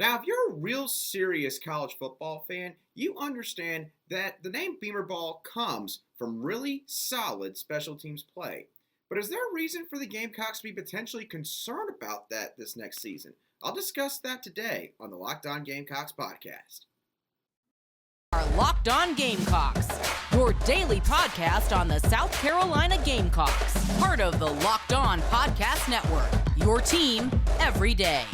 Now, if you're a real serious college football fan, you understand that the name Beamer Ball comes from really solid special teams play. But is there a reason for the Gamecocks to be potentially concerned about that this next season? I'll discuss that today on the Locked On Gamecocks podcast. Our Locked On Gamecocks, your daily podcast on the South Carolina Gamecocks, part of the Locked On Podcast Network, your team every day.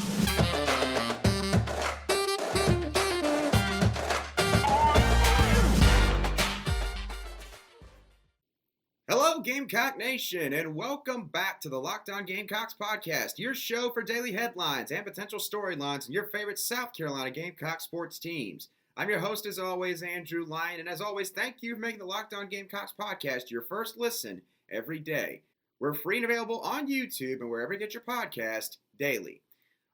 Hello, Gamecock Nation, and welcome back to the Locked On Gamecocks podcast, your show for daily headlines and potential storylines in your favorite South Carolina Gamecock sports teams. I'm your host, as always, Andrew Lyon, and as always, thank you for making the Locked On Gamecocks podcast your first listen every day. We're free and available on YouTube and wherever you get your podcast daily.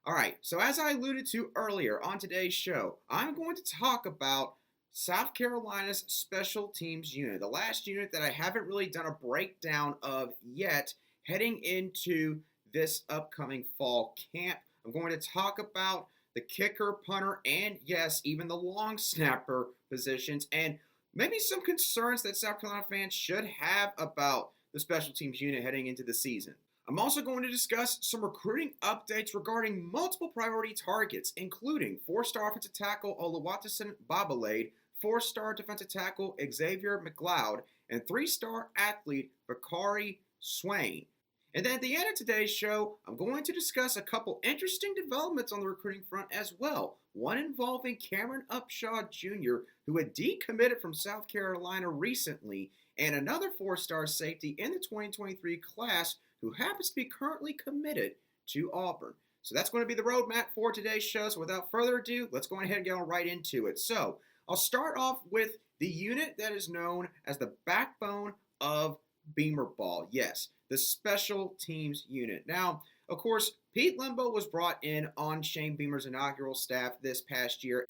All right, so as I alluded to earlier on today's show, I'm going to talk about South Carolina's special teams unit, the last unit that I haven't really done a breakdown of yet heading into this upcoming fall camp. I'm going to talk about the kicker, punter, and yes, even the long snapper positions, and maybe some concerns that South Carolina fans should have about the special teams unit heading into the season. I'm also going to discuss some recruiting updates regarding multiple priority targets, including 4-star offensive tackle Oluwatosin Babalade, 4-star defensive tackle Xavier McLeod, and 3-star athlete Bakari Swain. And then at the end of today's show, I'm going to discuss a couple interesting developments on the recruiting front as well. One involving Cameron Upshaw Jr., who had decommitted from South Carolina recently, and another 4-star safety in the 2023 class who happens to be currently committed to Auburn. So that's going to be the roadmap for today's show. So without further ado, let's go ahead and get right into it. So I'll start off with the unit that is known as the backbone of Beamer Ball. Yes, the special teams unit. Now, of course, Pete Lembo was brought in on Shane Beamer's inaugural staff this past year.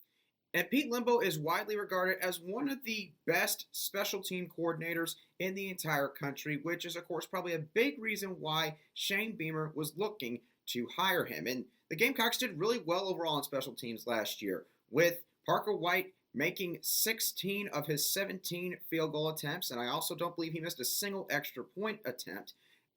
And Pete Lembo is widely regarded as one of the best special team coordinators in the entire country, which is, of course, probably a big reason why Shane Beamer was looking to hire him. And the Gamecocks did really well overall in special teams last year, with Parker White making 16 of his 17 field goal attempts, and I also don't believe he missed a single extra point attempt.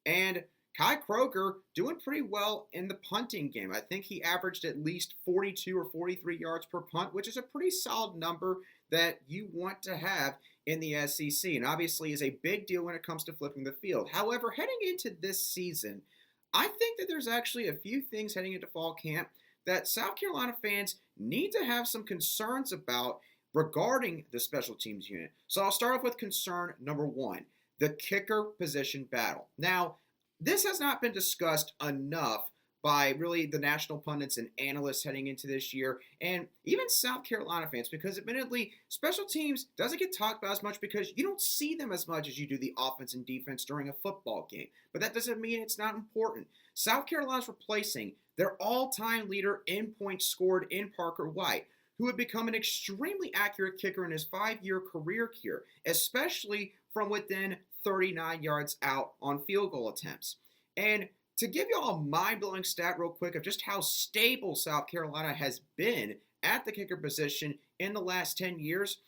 And Kai Kroeger doing pretty well in the punting game. I think he averaged at least 42 or 43 yards per punt, which is a pretty solid number that you want to have in the SEC, and obviously is a big deal when it comes to flipping the field. However, heading into this season, I think that there's actually a few things heading into fall camp that South Carolina fans need to have some concerns about regarding the special teams unit. So I'll start off with concern number one, the kicker position battle. Now, this has not been discussed enough by really the national pundits and analysts heading into this year, and even South Carolina fans, because admittedly, special teams doesn't get talked about as much because you don't see them as much as you do the offense and defense during a football game. But that doesn't mean it's not important. South Carolina's replacing their all-time leader in points scored in Parker White, who had become an extremely accurate kicker in his 5-year career here, especially from within 39 yards out on field goal attempts. And to give you all a mind-blowing stat real quick of just how stable South Carolina has been at the kicker position in the last 10 years,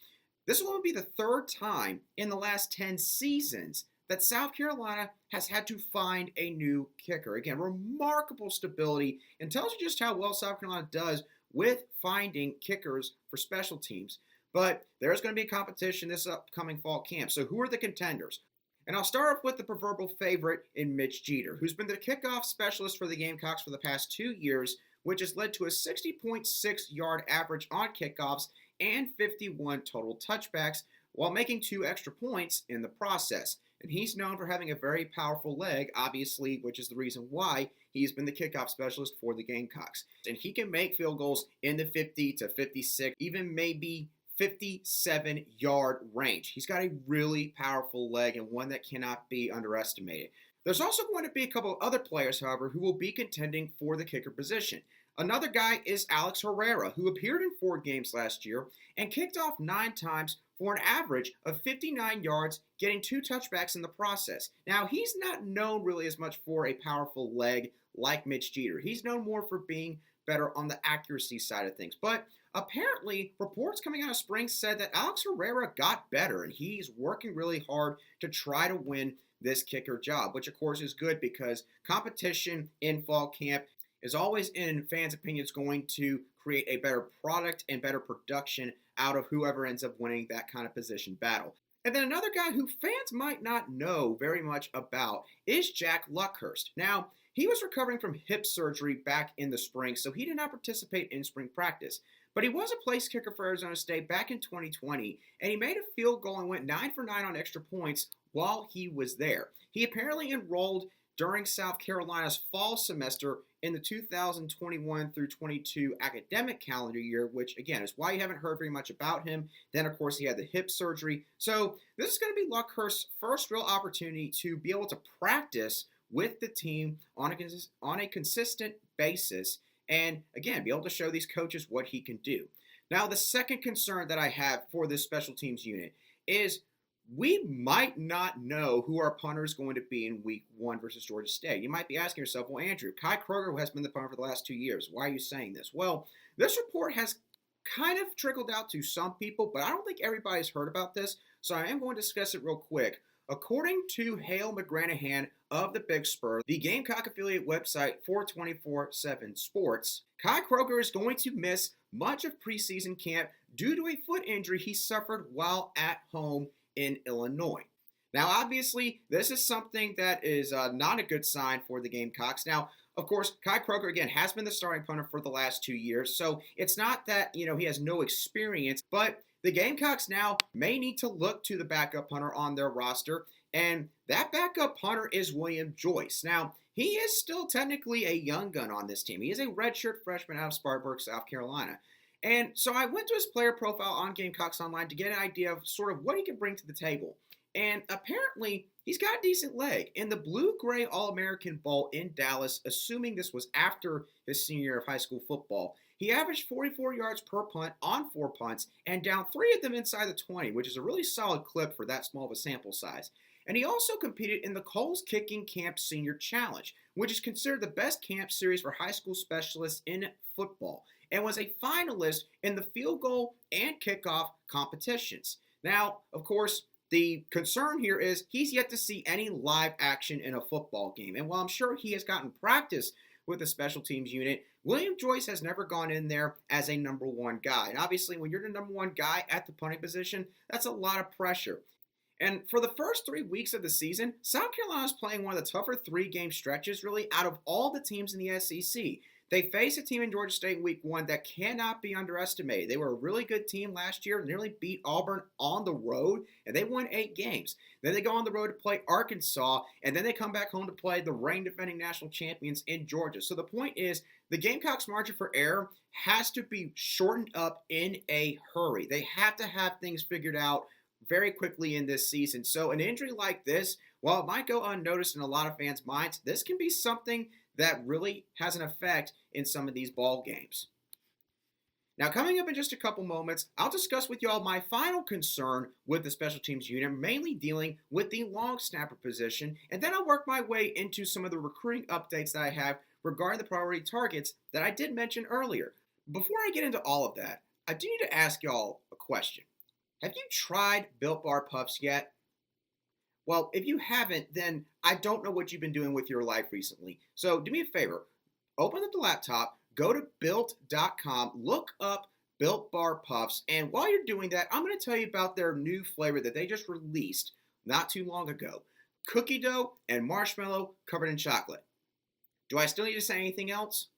this will be the third time in the last 10 seasons that South Carolina has had to find a new kicker. Again, remarkable stability, and tells you just how well South Carolina does with finding kickers for special teams. But there's going to be a competition this upcoming fall camp. So who are the contenders? And I'll start off with the proverbial favorite in Mitch Jeter, who's been the kickoff specialist for the Gamecocks for the past 2 years, which has led to a 60.6 yard average on kickoffs and 51 total touchbacks, while making 2 extra points in the process. And he's known for having a very powerful leg, obviously, which is the reason why he's been the kickoff specialist for the Gamecocks. And he can make field goals in the 50 to 56, even maybe 57-yard range. He's got a really powerful leg and one that cannot be underestimated. There's also going to be a couple of other players, however, who will be contending for the kicker position. Another guy is Alex Herrera, who appeared in 4 games last year and kicked off 9 times for an average of 59 yards, getting 2 touchbacks in the process. Now, he's not known really as much for a powerful leg like Mitch Jeter. He's known more for being better on the accuracy side of things. But apparently, reports coming out of spring said that Alex Herrera got better, and he's working really hard to try to win this kicker job, which of course is good because competition in fall camp is always, in fans' opinions, going to create a better product and better production out of whoever ends up winning that kind of position battle. And then another guy who fans might not know very much about is Jack Luckhurst. Now, he was recovering from hip surgery back in the spring, so he did not participate in spring practice. But he was a place kicker for Arizona State back in 2020, and he made a field goal and went 9 for 9 on extra points while he was there. He apparently enrolled during South Carolina's fall semester in the 2021 through 22 academic calendar year, which, again, is why you haven't heard very much about him. Then, of course, he had the hip surgery. So this is going to be Luckhurst's first real opportunity to be able to practice with the team on a consistent basis and, again, be able to show these coaches what he can do. Now, the second concern that I have for this special teams unit is we might not know who our punter is going to be in week 1 versus Georgia State. You might be asking yourself, well, Andrew, Kai Kroeger has been the punter for the last 2 years. Why are you saying this? Well, this report has kind of trickled out to some people, but I don't think everybody's heard about this, so I am going to discuss it real quick. According to Hale McGranahan of the Big Spur, the Gamecock affiliate website for 24/7 Sports, Kai Kroeger is going to miss much of preseason camp due to a foot injury he suffered while at home in Illinois. Now, obviously, this is something that is not a good sign for the Gamecocks. Now, of course, Kai Kroeger, again, has been the starting punter for the last 2 years, so it's not that, he has no experience, but the Gamecocks now may need to look to the backup punter on their roster, and that backup punter is William Joyce. Now, he is still technically a young gun on this team. He is a redshirt freshman out of Spartanburg, South Carolina. And so I went to his player profile on Gamecocks Online to get an idea of sort of what he can bring to the table. And apparently, he's got a decent leg. In the Blue-Gray All-American Bowl in Dallas, assuming this was after his senior year of high school football, he averaged 44 yards per punt on 4 punts and down 3 of them inside the 20, which is a really solid clip for that small of a sample size. And he also competed in the Coles Kicking Camp Senior Challenge, which is considered the best camp series for high school specialists in football, and was a finalist in the field goal and kickoff competitions. Now, of course, the concern here is he's yet to see any live action in a football game. And while I'm sure he has gotten practice with the special teams unit, William Joyce has never gone in there as a number 1 guy. And obviously, when you're the number 1 guy at the punting position, that's a lot of pressure. And for the first 3 weeks of the season, South Carolina is playing one of the tougher 3-game stretches, really, out of all the teams in the SEC. They face a team in Georgia State in week 1 that cannot be underestimated. They were a really good team last year, nearly beat Auburn on the road, and they won 8 games. Then they go on the road to play Arkansas, and then they come back home to play the reigning defending national champions in Georgia. So the point is, the Gamecocks' margin for error has to be shortened up in a hurry. They have to have things figured out very quickly in this season. So an injury like this, while it might go unnoticed in a lot of fans' minds, this can be something that really has an effect in some of these ball games. Now, coming up in just a couple moments, I'll discuss with y'all my final concern with the special teams unit, mainly dealing with the long snapper position, and then I'll work my way into some of the recruiting updates that I have regarding the priority targets that I did mention earlier. Before I get into all of that, I do need to ask y'all a question. Have you tried Built Bar Puffs yet? Well, if you haven't, then I don't know what you've been doing with your life recently. So do me a favor, open up the laptop, go to built.com, look up Built Bar Puffs, and while you're doing that, I'm going to tell you about their new flavor that they just released not too long ago. Cookie dough and marshmallow covered in chocolate. Do I still need to say anything else?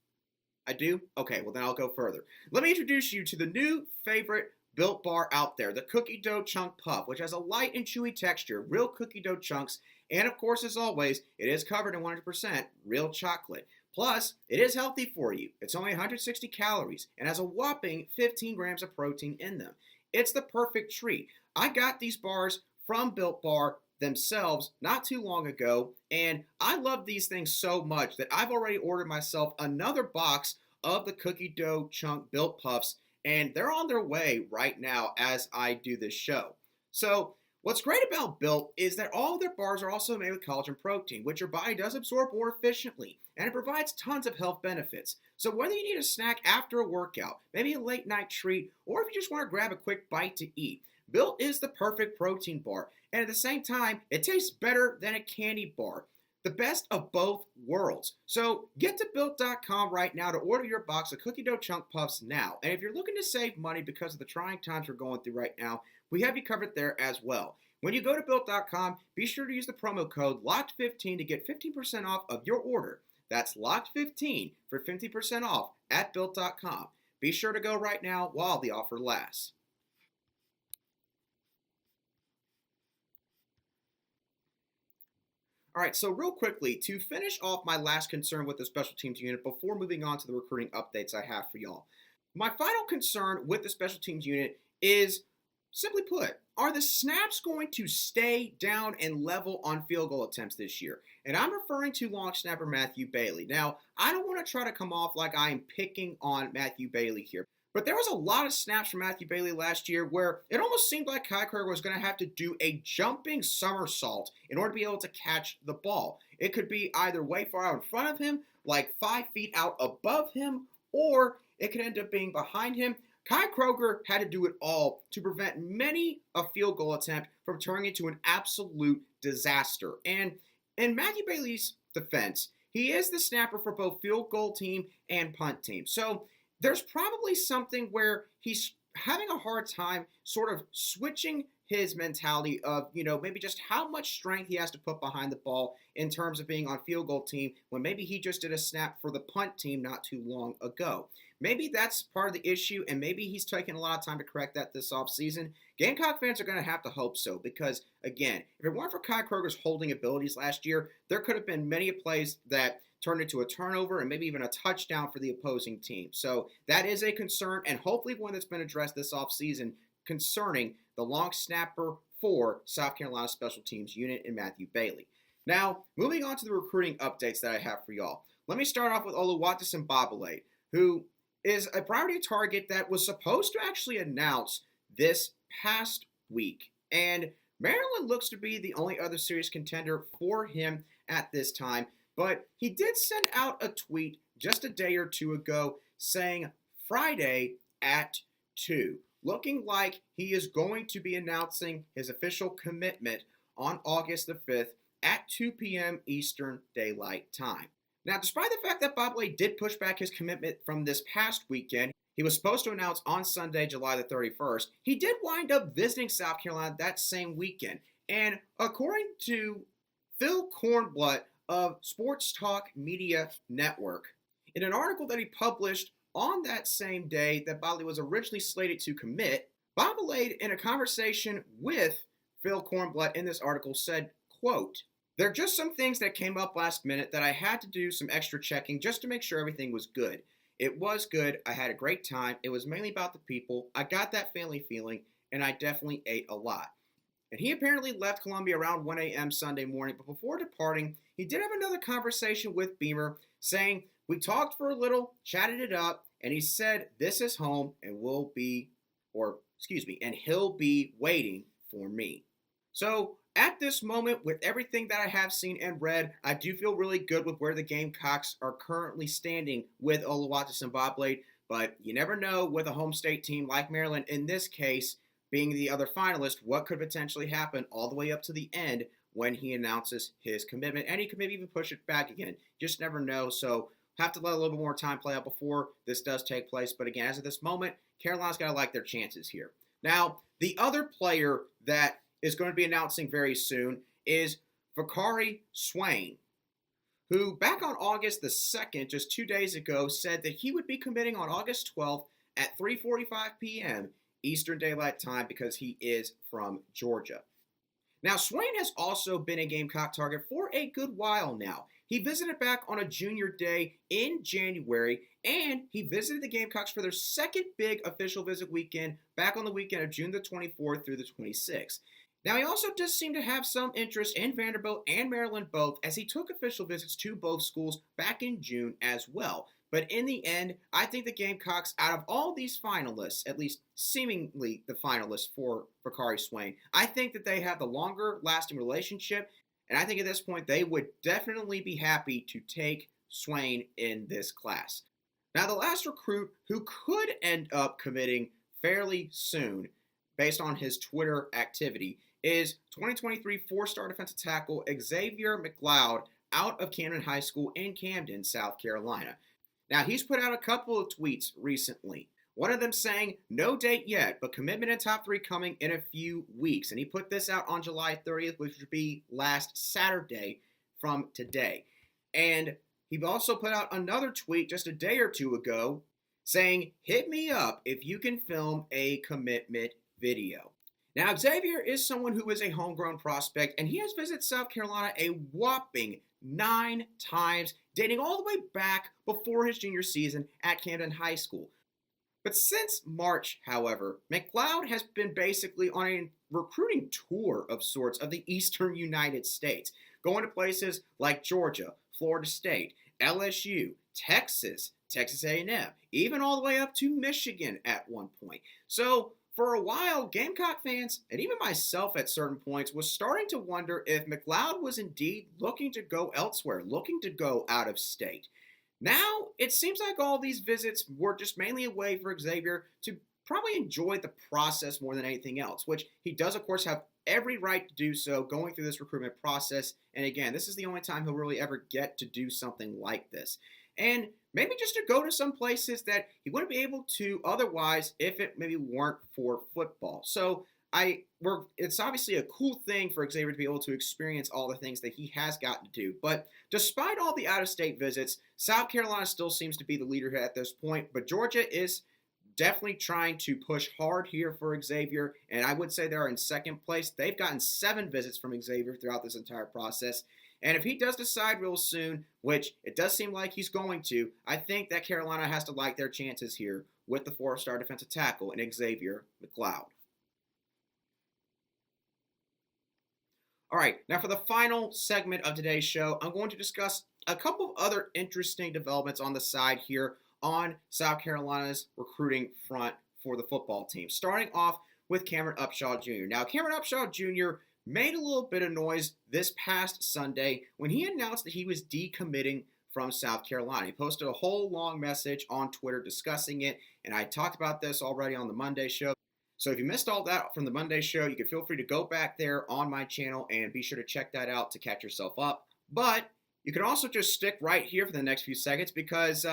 I do? Okay, well then I'll go further. Let me introduce you to the new favorite Built Bar out there, the Cookie Dough Chunk Puff, which has a light and chewy texture, real cookie dough chunks, and of course, as always, it is covered in 100% real chocolate. Plus, it is healthy for you. It's only 160 calories and has a whopping 15 grams of protein in them. It's the perfect treat. I got these bars from Built Bar themselves not too long ago, and I love these things so much that I've already ordered myself another box of the Cookie Dough Chunk Built Puffs, and they're on their way right now as I do this show. So What's great about Built is that all of their bars are also made with collagen protein, which your body does absorb more efficiently, and it provides tons of health benefits. So whether you need a snack after a workout, maybe a late night treat, or if you just want to grab a quick bite to eat, Built is the perfect protein bar, and at the same time, it tastes better than a candy bar. The best of both worlds. So get to Built.com right now to order your box of cookie dough chunk puffs now. And if you're looking to save money because of the trying times we're going through right now, we have you covered there as well. When you go to Built.com, be sure to use the promo code LOCKED15 to get 15% off of your order. That's LOCKED15 for 50% off at Built.com. Be sure to go right now while the offer lasts. All right, so real quickly, to finish off my last concern with the special teams unit before moving on to the recruiting updates I have for y'all. My final concern with the special teams unit is, simply put, are the snaps going to stay down and level on field goal attempts this year? And I'm referring to long snapper Matthew Bailey. Now, I don't want to try to come off like I am picking on Matthew Bailey here, but there was a lot of snaps from Matthew Bailey last year where it almost seemed like Kai Kroeger was going to have to do a jumping somersault in order to be able to catch the ball. It could be either way far out in front of him, like 5 feet out above him, or it could end up being behind him. Kai Kroeger had to do it all to prevent many a field goal attempt from turning into an absolute disaster. And in Matthew Bailey's defense, he is the snapper for both field goal team and punt team. So there's probably something where he's having a hard time sort of switching his mentality of, maybe just how much strength he has to put behind the ball in terms of being on field goal team when maybe he just did a snap for the punt team not too long ago. Maybe that's part of the issue, and maybe he's taking a lot of time to correct that this offseason. Gamecock fans are going to have to hope so because, again, if it weren't for Kai Kroeger's holding abilities last year, there could have been many plays that turned into a turnover and maybe even a touchdown for the opposing team. So that is a concern, and hopefully one that's been addressed this offseason concerning the long snapper for South Carolina Special Teams unit in Matthew Bailey. Now, moving on to the recruiting updates that I have for y'all. Let me start off with Oluwatosin Babalade, who is a priority target that was supposed to actually announce this past week. And Maryland looks to be the only other serious contender for him at this time. But he did send out a tweet just a day or two ago saying Friday at 2, looking like he is going to be announcing his official commitment on August the 5th at 2 p.m. Eastern Daylight Time. Now, despite the fact that Babalade did push back his commitment from this past weekend, he was supposed to announce on Sunday, July the 31st, he did wind up visiting South Carolina that same weekend. And according to Phil Kornblatt of Sports Talk Media Network, in an article that he published on that same day that Babalade was originally slated to commit, Babalade, in a conversation with Phil Kornblatt in this article, said, quote, "There are just some things that came up last minute that I had to do some extra checking just to make sure everything was good. It was good. I had a great time. It was mainly about the people. I got that family feeling, and I definitely ate a lot." And he apparently left Columbia around 1 a.m. Sunday morning, but before departing, he did have another conversation with Beamer saying, "We talked for a little, chatted it up, and he said, this is home, and and he'll be waiting for me." So, at this moment, with everything that I have seen and read, I do feel really good with where the Gamecocks are currently standing with Oluwatosin Babalade, but you never know with a home state team like Maryland, in this case, being the other finalist, what could potentially happen all the way up to the end when he announces his commitment, and he could maybe even push it back again. Just never know, so have to let a little bit more time play out before this does take place, but again, as of this moment, Carolina's got to like their chances here. Now, the other player that is going to be announcing very soon is Vakari Swain, who back on August the 2nd, just 2 days ago, said that he would be committing on August 12th at 3:45 p.m. Eastern Daylight Time because he is from Georgia. Now, Swain has also been a Gamecock target for a good while now. He visited back on a junior day in January, and he visited the Gamecocks for their second big official visit weekend back on the weekend of June the 24th through the 26th. Now, he also does seem to have some interest in Vanderbilt and Maryland both, as he took official visits to both schools back in June as well. But in the end, I think the Gamecocks, out of all these finalists, at least seemingly the finalists for Bakari Swain, I think that they have the longer lasting relationship. And I think at this point, they would definitely be happy to take Swain in this class. Now, the last recruit who could end up committing fairly soon, based on his Twitter activity, is 2023 four-star defensive tackle Xavier McLeod out of Camden High School in Camden, South Carolina. Now, he's put out a couple of tweets recently. One of them saying, no date yet, but commitment in top 3 coming in a few weeks. And he put this out on July 30th, which would be last Saturday from today. And he also put out another tweet just a day or two ago saying, hit me up if you can film a commitment video. Now, Xavier is someone who is a homegrown prospect, and he has visited South Carolina a whopping 9 times, dating all the way back before his junior season at Camden High School. But since March, however, McLeod has been basically on a recruiting tour of sorts of the eastern United States, going to places like Georgia, Florida State, LSU, Texas, Texas A&M, even all the way up to Michigan at one point. So for a while, Gamecock fans, and even myself at certain points, was starting to wonder if McLeod was indeed looking to go elsewhere, looking to go out of state. Now, it seems like all these visits were just mainly a way for Xavier to probably enjoy the process more than anything else, which he does, of course, have every right to do so going through this recruitment process. And again, this is the only time he'll really ever get to do something like this. And maybe just to go to some places that he wouldn't be able to otherwise if it maybe weren't for football. So it's obviously a cool thing for Xavier to be able to experience all the things that he has gotten to do. But despite all the out-of-state visits, South Carolina still seems to be the leader at this point. But Georgia is definitely trying to push hard here for Xavier. And I would say they're in second place. They've gotten 7 visits from Xavier throughout this entire process. And if he does decide real soon, which it does seem like he's going to, I think that Carolina has to like their chances here with the 4-star defensive tackle in Xavier McLeod. All right, now for the final segment of today's show, I'm going to discuss a couple of other interesting developments on the side here on South Carolina's recruiting front for the football team. Starting off with Cameron Upshaw Jr. Now, Cameron Upshaw Jr. made a little bit of noise this past Sunday when he announced that he was decommitting from South Carolina. He posted a whole long message on Twitter discussing it, and I talked about this already on the Monday show. So if you missed all that from the Monday show, you can feel free to go back there on my channel and be sure to check that out to catch yourself up. But you can also just stick right here for the next few seconds because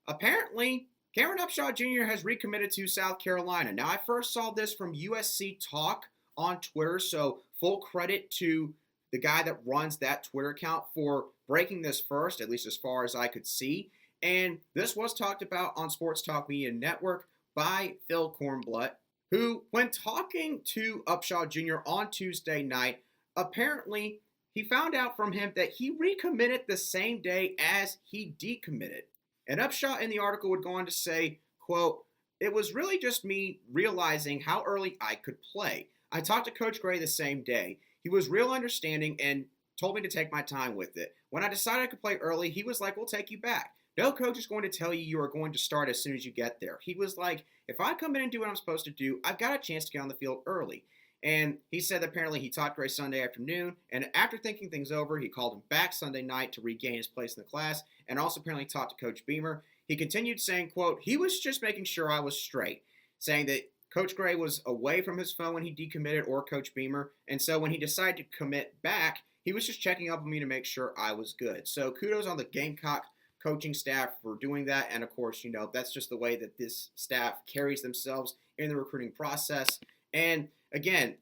apparently Cameron Upshaw Jr. has recommitted to South Carolina. Now, I first saw this from USC Talk on Twitter, so full credit to the guy that runs that Twitter account for breaking this first, at least as far as I could see. And this was talked about on Sports Talk Media Network by Phil Kornbluth, who, when talking to Upshaw Jr. on Tuesday night, apparently he found out from him that he recommitted the same day as he decommitted. And Upshaw in the article would go on to say, quote, "It was really just me realizing how early I could play. I talked to Coach Gray the same day. He was real understanding and told me to take my time with it. When I decided I could play early, he was like, we'll take you back. No coach is going to tell you are going to start as soon as you get there. He was like, if I come in and do what I'm supposed to do, I've got a chance to get on the field early." And he said that apparently he talked Gray Sunday afternoon, and after thinking things over, he called him back Sunday night to regain his place in the class, and also apparently talked to Coach Beamer. He continued saying, quote, "He was just making sure I was straight," saying that Coach Gray was away from his phone when he decommitted, or Coach Beamer, and so when he decided to commit back, he was just checking up on me to make sure I was good. So kudos on the Gamecock coaching staff for doing that, and of course, that's just the way that this staff carries themselves in the recruiting process. And again,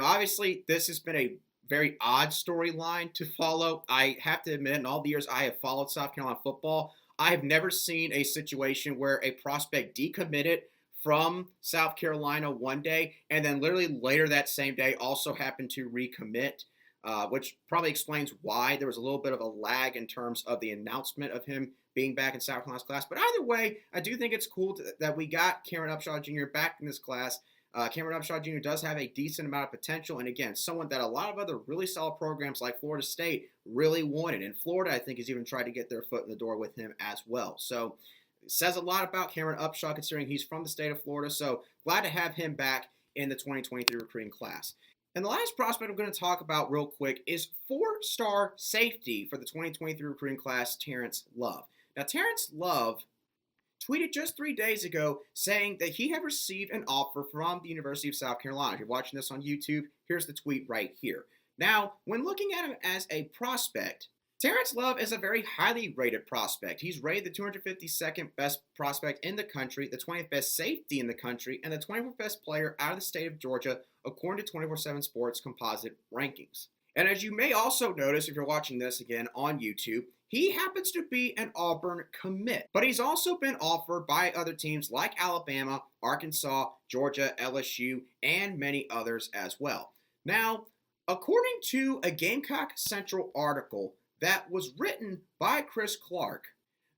obviously this has been a very odd storyline to follow. I have to admit, in all the years I have followed South Carolina football, I have never seen a situation where a prospect decommitted from South Carolina one day and then literally later that same day also happened to recommit, which probably explains why there was a little bit of a lag in terms of the announcement of him being back in South Carolina's class. But either way, I do think it's cool that we got Cameron Upshaw Jr. back in this class. Cameron Upshaw Jr. does have a decent amount of potential, and again, someone that a lot of other really solid programs like Florida State really wanted. And Florida, I think, has even tried to get their foot in the door with him as well. So it says a lot about Cameron Upshaw considering he's from the state of Florida. So glad to have him back in the 2023 recruiting class. And the last prospect I'm going to talk about real quick is 4-star safety for the 2023 recruiting class, Terence Love. Now, Terence Love tweeted just 3 days ago saying that he had received an offer from the University of South Carolina. If you're watching this on YouTube, here's the tweet right here. Now, when looking at him as a prospect, Terence Love is a very highly rated prospect. He's rated the 252nd best prospect in the country, the 20th best safety in the country, and the 24th best player out of the state of Georgia, according to 24/7 Sports composite rankings. And as you may also notice if you're watching this again on YouTube, he happens to be an Auburn commit. But he's also been offered by other teams like Alabama, Arkansas, Georgia, LSU, and many others as well. Now, according to a Gamecock Central article that was written by Chris Clark,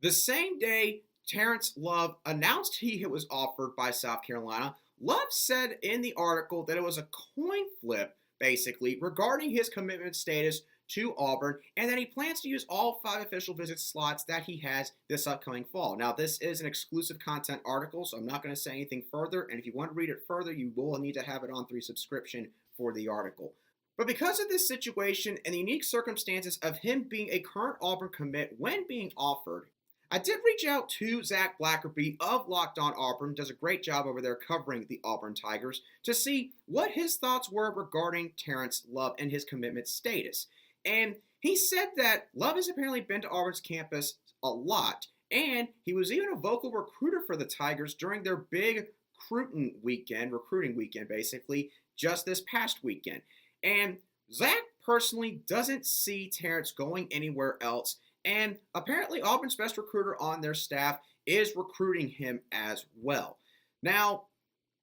the same day Terence Love announced he was offered by South Carolina, Love said in the article that it was a coin flip, basically, regarding his commitment status to Auburn, and that he plans to use all 5 official visit slots that he has this upcoming fall. Now, this is an exclusive content article, so I'm not going to say anything further, and if you want to read it further, you will need to have it on 3 subscription for the article. But because of this situation and the unique circumstances of him being a current Auburn commit when being offered, I did reach out to Zach Blackerby of Locked On Auburn, does a great job over there covering the Auburn Tigers, to see what his thoughts were regarding Terence Love and his commitment status. And he said that Love has apparently been to Auburn's campus a lot, and he was even a vocal recruiter for the Tigers during their big recruiting weekend basically, just this past weekend. And Zach personally doesn't see Terrence going anywhere else, and apparently Auburn's best recruiter on their staff is recruiting him as well. Now,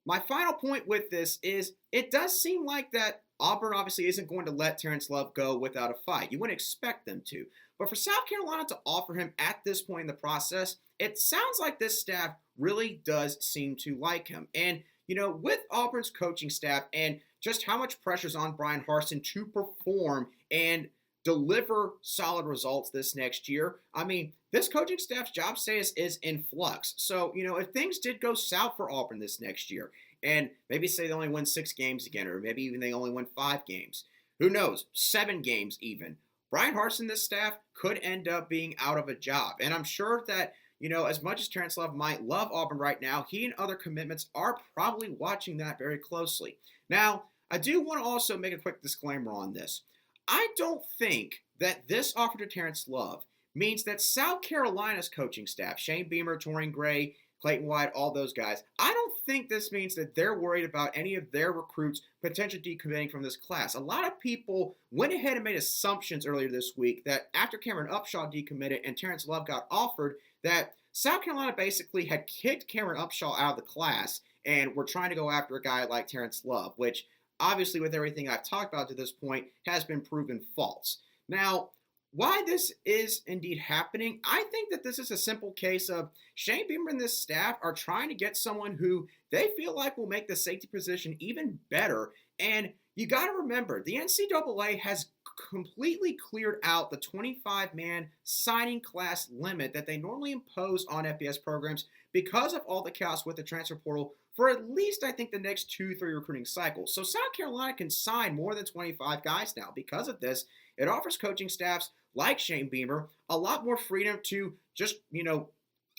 my final point with this is it does seem like that Auburn obviously isn't going to let Terence Love go without a fight. You wouldn't expect them to. But for South Carolina to offer him at this point in the process, it sounds like this staff really does seem to like him. And, you know, with Auburn's coaching staff and just how much pressure is on Bryan Harsin to perform and deliver solid results this next year, I mean, this coaching staff's job status is in flux. So, you know, if things did go south for Auburn this next year, and maybe say they only win 6 games again, or maybe even they only win 5 games, who knows, 7 games even, Bryan Harsin, this staff, could end up being out of a job. And I'm sure that, you know, as much as Terence Love might love Auburn right now, he and other commitments are probably watching that very closely. Now, I do want to also make a quick disclaimer on this. I don't think that this offer to Terence Love means that South Carolina's coaching staff, Shane Beamer, Torian Gray, Clayton White, all those guys, I don't think this means that they're worried about any of their recruits potentially decommitting from this class. A lot of people went ahead and made assumptions earlier this week that after Cameron Upshaw decommitted and Terence Love got offered, that South Carolina basically had kicked Cameron Upshaw out of the class and were trying to go after a guy like Terence Love, which obviously with everything I've talked about to this point has been proven false. Now, why this is indeed happening, I think that this is a simple case of Shane Beamer and this staff are trying to get someone who they feel like will make the safety position even better. And you got to remember, the NCAA has completely cleared out the 25-man signing class limit that they normally impose on FBS programs because of all the chaos with the transfer portal for at least, I think, the next 2-3 recruiting cycles. So South Carolina can sign more than 25 guys now. Because of this, it offers coaching staffs like Shane Beamer a lot more freedom to just, you know,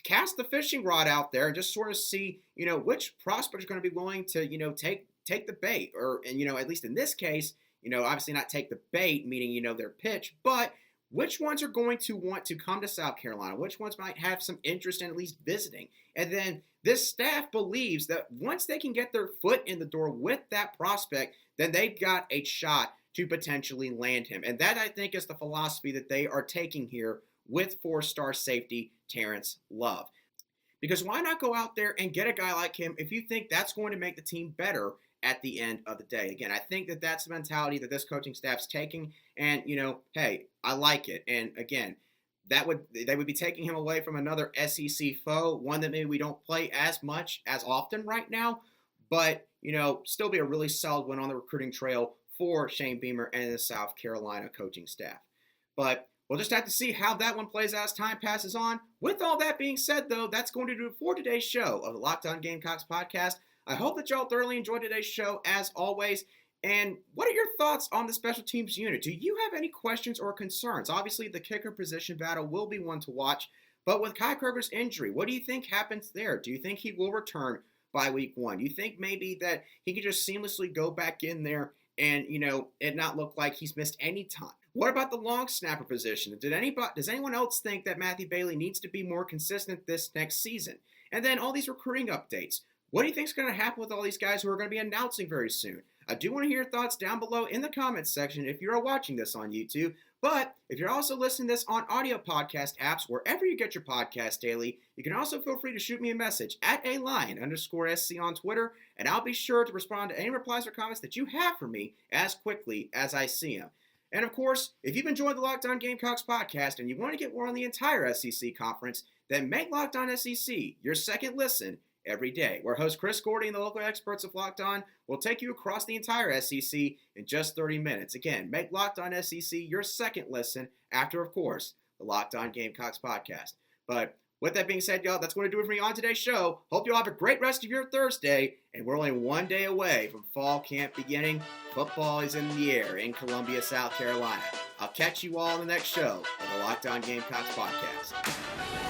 cast the fishing rod out there and just sort of see, you know, which prospects are going to be willing to, you know, take the bait, or, and, you know, at least in this case, you know, obviously not take the bait, meaning, you know, their pitch, but which ones are going to want to come to South Carolina, which ones might have some interest in at least visiting. And then this staff believes that once they can get their foot in the door with that prospect, then they've got a shot to potentially land him. And that, I think, is the philosophy that they are taking here with 4-star safety Terence Love. Because why not go out there and get a guy like him if you think that's going to make the team better at the end of the day? Again, I think that that's the mentality that this coaching staff's taking. And, you know, hey, I like it. And again, they would be taking him away from another SEC foe, one that maybe we don't play as much, as often right now. but, still be a really solid win on the recruiting trail for Shane Beamer and the South Carolina coaching staff. But we'll just have to see how that one plays out as time passes on. With all that being said, though, that's going to do it for today's show of the Locked On Gamecocks podcast. I hope that y'all thoroughly enjoyed today's show, as always. And what are your thoughts on the special teams unit? Do you have any questions or concerns? Obviously, the kicker position battle will be one to watch. But with Kai Kroeger's injury, what do you think happens there? Do you think he will return by week 1? Do you think maybe that he can just seamlessly go back in there and, it not look like he's missed any time? What about the long snapper position? Does anyone else think that Matthew Bailey needs to be more consistent this next season? And then all these recruiting updates. What do you think is going to happen with all these guys who are going to be announcing very soon? I do want to hear your thoughts down below in the comments section if you're watching this on YouTube. But if you're also listening to this on audio podcast apps, wherever you get your podcast daily, you can also feel free to shoot me a message at @alion_SC on Twitter, and I'll be sure to respond to any replies or comments that you have for me as quickly as I see them. And of course, if you've enjoyed the Locked On Gamecocks podcast and you want to get more on the entire SEC conference, then make Locked On SEC your second listen every day, where host Chris Gordy and the local experts of Locked On will take you across the entire SEC in just 30 minutes. Again, make Locked On SEC your second listen after, of course, the Locked On Gamecocks podcast. But with that being said, y'all, that's going to do it for me on today's show. Hope you'll have a great rest of your Thursday, and we're only one day away from fall camp beginning. Football is in the air in Columbia, South Carolina. I'll catch you all in the next show of the Locked On Gamecocks podcast.